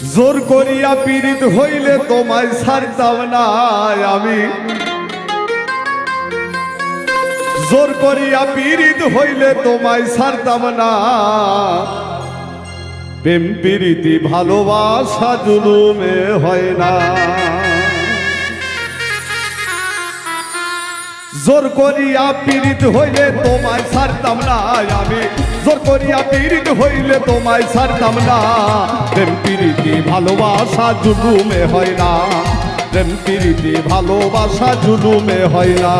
জোর করিয়া পীড়িত হইলে তোমায় ছাড়তাম না আমি, জোর করিয়া পীড়িত হইলে তোমায় ছাড়তাম না। প্রেম প্রীতি ভালোবাসা জুলুমে হয় না। জোর করিয়া পীড়িত হইলে তোমায় ছাড়তাম না আমি, জোর করিয়া পীড়িত হইলে তোমায় ছাড়তাম না। প্রেম প্রীতি ভালোবাসা জুলুমে হয় না, প্রেম প্রীতি ভালোবাসা জুলুমে হয় না।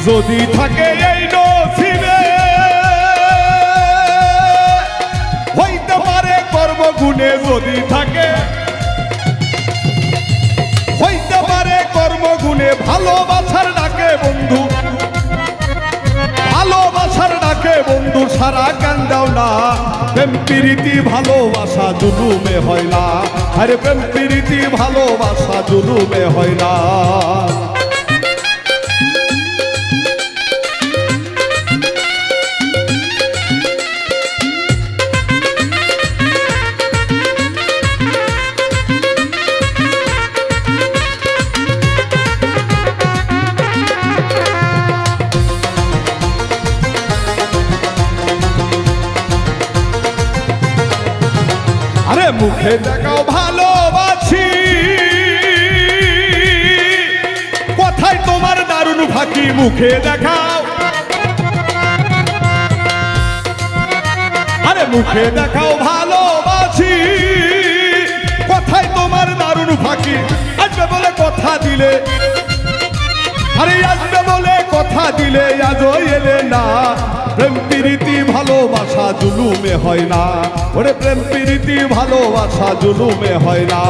যদি থাকে এই নসিবে হইতে পারে কর্মগুণে, যদি থাকে হইতে পারে কর্মগুণে। ভালোবাসার ডাকে বন্ধু, ভালোবাসার ডাকে বন্ধু সারা কান দাও না। প্রেম প্রীতি ভালোবাসা জুলুমে হয় না, আরে প্রেম প্রীতি ভালোবাসা জুলুমে হয় না। আরে মুখে দেখাও ভালোবাসি, কথায় তোমার দারুণ ফাঁকি। মুখে দেখাও, আরে মুখে দেখাও ভালোবাসি, কথায় তোমার দারুণ ফাঁকি। আসবে বলে কথা দিলে, আরে আসবে বলে কথা দিলে আজও এলে না। প্রেম প্রীতি ভালোবাসা জুলুমে হয় না, ওরে প্রেম প্রীতি ভালোবাসা জুলুমে হয় না।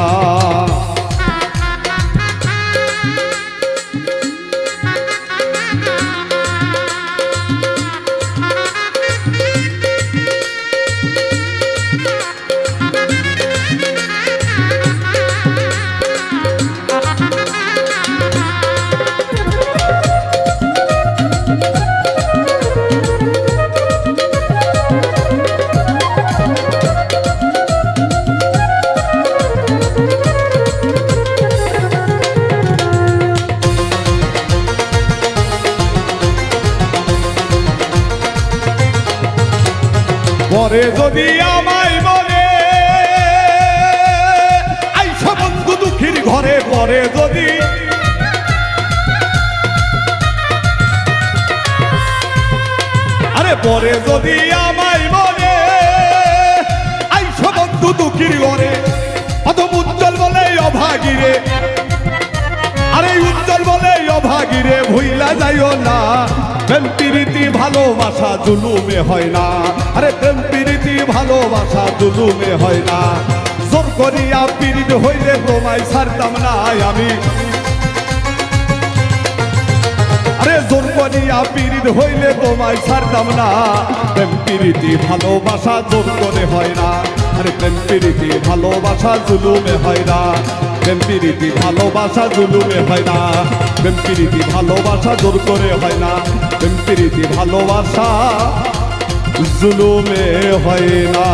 পরে যদি আমায় বলে আইসা বন্ধু দুঃখীর ঘরে, পরে যদি আরে পরে যদি আমায় বলে আইসা বন্ধু দুঃখীর ঘরে, অথম উজ্জ্বল বলে অভাগীরে, আরে উজ্জ্বল বলে অভাগীরে ভুইলা যাইও না। প্রেম প্রীতি ভালোবাসা জুলুমে হয় না, আরে প্রেম প্রীতি ভালোবাসা জুলুমে হয় না। জোর করিয়া পীড়িত হইলে তোমায় ছাড়তাম না আমি, আরে জোর করিয়া পীড়িত হইলে তোমায় ছাড়তাম না। প্রেম প্রীতি ভালোবাসা জোর করে হয় না, আরে প্রেম প্রীতি ভালোবাসা জুলুমে হয় না। প্রেম প্রীতি ভালোবাসা জুলুমে হয় না, প্রেম প্রীতি ভালোবাসা জোর করে হয় না। প্রেম প্রীতি ভালোবাসা জুলুমে হয় না।